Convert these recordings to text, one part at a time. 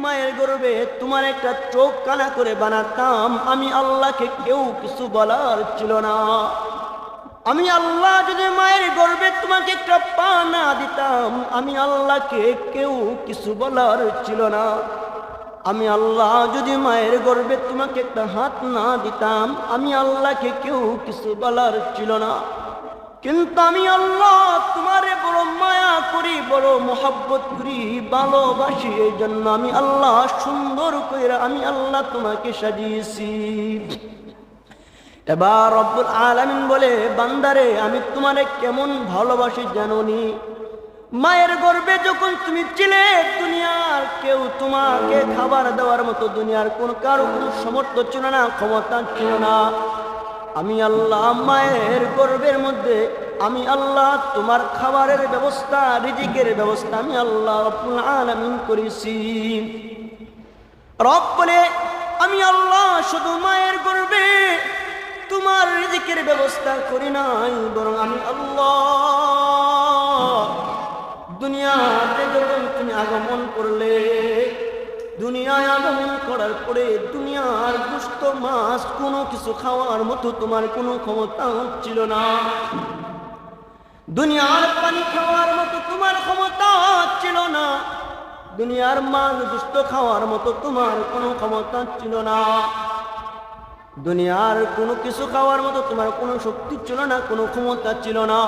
মায়ের গর্ভে তোমার একটা চোখ কানা করে বানাতাম, আমি আল্লাহকে কেউ কিছু বলার ছিল না। আমি আল্লাহ যদি মায়ের গর্ভে তোমাকে একটা পা না দিতাম, আমি আল্লাহকে কেউ কিছু বলার ছিল না। আমি আল্লাহ যদি মায়ের গর্ভে তোমাকে একটা হাত না দিতাম, আমি আল্লাহকে কেউ কিছু বলার ছিল না। কিন্তু আমি আল্লাহ তোমারে বড় মায়া করি, বড় মোহাব্বত করি, ভালোবাসি। এই জন্য আমি আল্লাহ সুন্দর কইরা আমি আল্লাহ তোমাকে সাজিয়েছি। এবার রব্বুল আলামিন বলে, বান্দারে আমি তোমারে কেমন ভালোবাসি জানোনি? মায়ের গর্ভে যখন তুমি ছিলে, দুনিয়ার কেউ তোমাকে খাবার দেওয়ার মতো দুনিয়ার কারো কোনো সামর্থ্য ছিল না, ক্ষমতা ছিল না। আমি আল্লাহ মায়ের গর্ভের মধ্যে আমি আল্লাহ তোমার খাবারের ব্যবস্থা, রিজিকের ব্যবস্থা আমি আল্লাহ রব্বুল আলামিন করেছি। রব বলে, আমি আল্লাহ শুধু মায়ের গর্ভে তোমার রিজিকের ব্যবস্থা করি নাই, বরং আমি আল্লাহ দুনিয়াতে যখন তুমি আগমন করলে, দুনিয়ায় আগমন করার পরে দুনিয়ার গোশত মাছ কোনো কিছু খাওয়ার মতো তোমার কোনো ক্ষমতা ছিল না। দুনিয়ার পানি খাওয়ার মতো তোমার ক্ষমতা ছিল না। দুনিয়ার মাছ গোশত খাওয়ার মতো তোমার কোনো ক্ষমতা ছিল না। দুনিয়ার কোনো কিছু খাওয়ার মতো তোমার কোনো শক্তি ছিল না, কোনো ক্ষমতা ছিল না।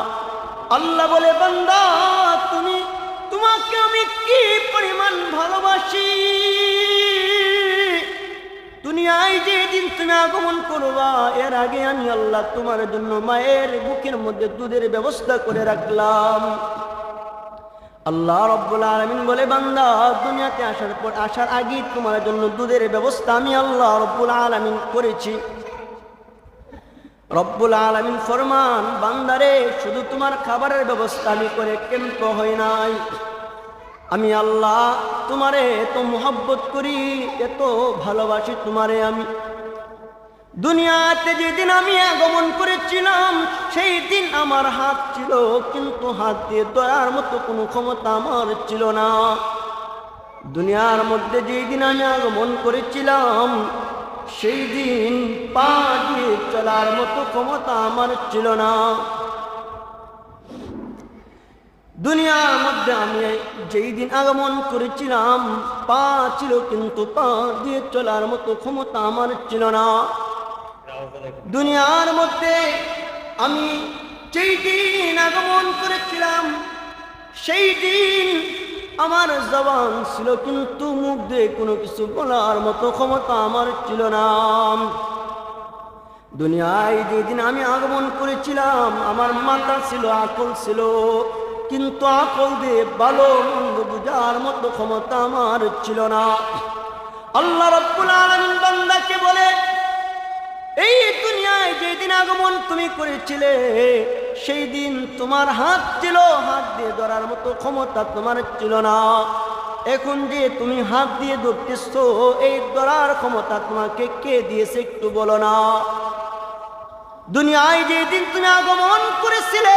আল্লাহ বলে, বান্দা তোমাকে আমি কি পরিমাণ ভালোবাসি। দুনিয়ায় যেদিন তুমি আগমন করবা, এর আগে আমি আল্লাহ তোমার জন্য মায়ের বুকের মধ্যে দুধের ব্যবস্থা করে রাখলাম। আল্লাহ রব্বুল আলামিন বলে, বান্দা দুনিয়াতে আসার আগে তোমার জন্য দুধের ব্যবস্থা আমি আল্লাহ রব্বুল আলামিন করেছি। রব্বুল আলামিন ফরমান, বান্দারে শুধু তোমার খাবারের ব্যবস্থা আমি করে কিন্তু হই নাই। আমি আল্লাহ তোমারে এত মোহাব্বত করি, এত ভালোবাসি তোমারে। আমি দুনিয়াতে যেদিন আমি আগমন করেছিলাম, সেই দিন আমার হাত ছিল, কিন্তু হাত দিয়ে ধরার মতো কোনো ক্ষমতা আমার ছিল না। দুনিয়ার মধ্যে যেদিন আমি আগমন করেছিলাম, সেই দিন পা দিয়ে চলার মতো ক্ষমতা আমার ছিল না। দুনিয়ার মধ্যে আমি যেই দিন আগমন করেছিলাম, পা ছিল, কিন্তু পা দিয়ে চলার মতো ক্ষমতা আমার ছিল না। দুনিয়ার মধ্যে আমি যেই দিন আগমন করেছিলাম, সেই দিন আমার জবান ছিল, কিন্তু মুখ দিয়ে কোনো কিছু বলার মতো ক্ষমতা আমার ছিল না। দুনিয়ায় যেদিন আমি আগমন করেছিলাম, আমার মাথা ছিল, আকল ছিল, কিন্তু আকল দিয়ে ভালো মন্দ বুঝার মতো ক্ষমতা আমার ছিল না। আল্লাহ রাব্বুল আলামিন বান্দাকে বলে, এই দুনিয়ায় যেদিন আগমন তুমি করেছিলে, সেই দিন তোমার হাত ছিল, হাত দিয়ে ধরার মতো ক্ষমতা তোমার ছিল না। এখন যে তুমি হাত দিয়ে ধরতেছো, এই ধরার ক্ষমতা তোমাকে কে দিয়েছে একটু বলো না। দুনিয়ায় যেদিন তুমি আগমন করেছিলে,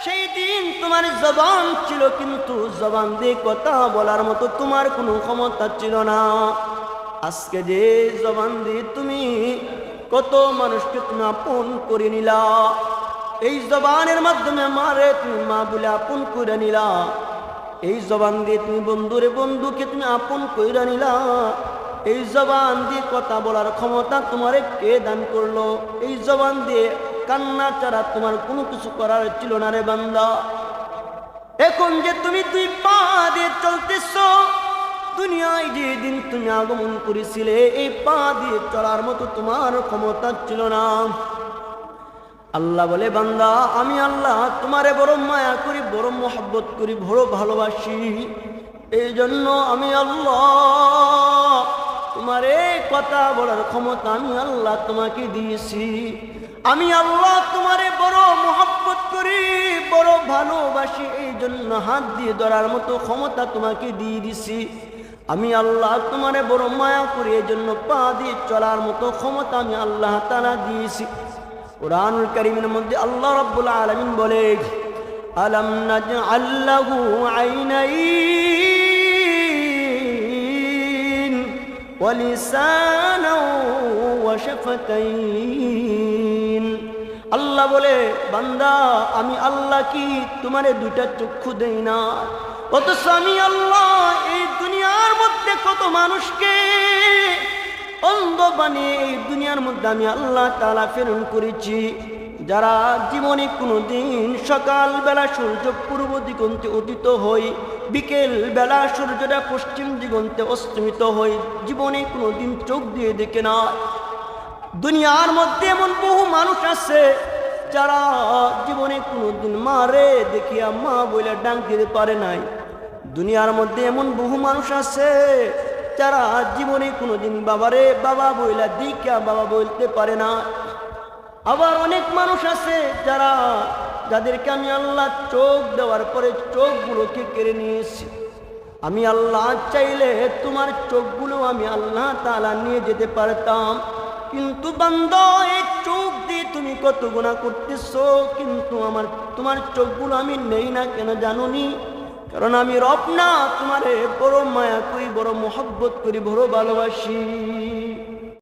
সেই দিন তোমার জবান ছিল, কিন্তু জবান দিয়ে কথা বলার মতো তোমার কোনো ক্ষমতা ছিল না। আজকে যে জবান দিয়ে তুমি কত মানুষকে তুমি আপন করে নিলা, এই জবানের মাধ্যমে মারে তুমি মা বলে আপন করে নিলা। এই জবান দিয়ে তুমি বন্ধুকে তুমি আপন করে নিলা। এই জবান দিয়ে কথা বলার ক্ষমতা তোমারে কে দান করলো? এই জবান দিয়ে কান্না ছাড়া তোমার কোনো কিছু করার ছিল না রে বান্দা। এখন যে তুমি দুই পা দিয়ে চলতেছ, দুনিয়ায় যেদিন তুমি আগমন করেছিলে, এই পা দিয়ে চলার মতো তোমার ক্ষমতা ছিল না। আল্লাহ বলে, বান্দা আমি আল্লাহ তোমারে বড় মায়া করি, বড় মোহাব্বত করি, বড় ভালোবাসি। এই জন্য আমি আল্লাহ তোমারে কথা বলার ক্ষমতা আমি আল্লাহ তোমাকে দিয়েছি। আমি আল্লাহ তোমারে বড় মোহাব্বত করি, বড় ভালোবাসি। এই জন্য হাত দিয়ে ধরার মতো ক্ষমতা তোমাকে দিয়ে দিছি। আমি আল্লাহ তোমারে বড় মায়া করি, এই জন্য পা দিয়ে চলার মতো ক্ষমতা আমি আল্লাহ তাআলা দিয়েছি। কুরআনুল কারীমের মধ্যে আল্লাহ রাব্বুল আলামিন বলে, আলাম নাজআল লাহু আইনাইন وَلِسَانًا وَشَفَتَيْنِ। আল্লাহ বলে, বান্দা আমি আল্লাহ কি তোমারে দুইটা চক্ষু দেই না? অথচ আমি আল্লাহ এই দুনিয়ার মধ্যে কত মানুষকে অন্ধ বানিয়ে এই দুনিয়ার মধ্যে আমি আল্লাহ তাআলা প্রেরণ করেছি, যারা জীবনে কোনোদিন সকালবেলা সূর্য পূর্ব দিগন্তে উদিত হই, বিকেল বেলা সূর্যটা পশ্চিম দিগন্তে অস্তমিত হই, জীবনে কোনোদিন চোখ দিয়ে দেখে না। দুনিয়ার মধ্যে এমন বহু মানুষ আছে যারা জীবনে কোনোদিন মারে দেখিয়া মা বলে ডাক দিতে পারে নাই। দুনিয়ার মধ্যে এমন বহু মানুষ আছে যারা জীবনে কোনোদিন বাবারে বাবা বইলা দিকা বাবা বলতে পারে না। আবার অনেক মানুষ আছে যাদেরকে আমি আল্লাহ চোখ দেওয়ার পরে চোখগুলোকে কেড়ে নিয়েছি। আমি আল্লাহ চাইলে তোমার চোখগুলো আমি আল্লাহ তাআলা নিয়ে যেতে পারতাম, কিন্তু বান্দা এই চোখ দিয়ে তুমি কত গুনাহ করতেছো, কিন্তু তোমার চোখগুলো আমি নেই না কেন জানোনি? কারণ আমি রব না, তোমারে বড় মায়া করি, বড় মহব্বত করি, বড় ভালোবাসি।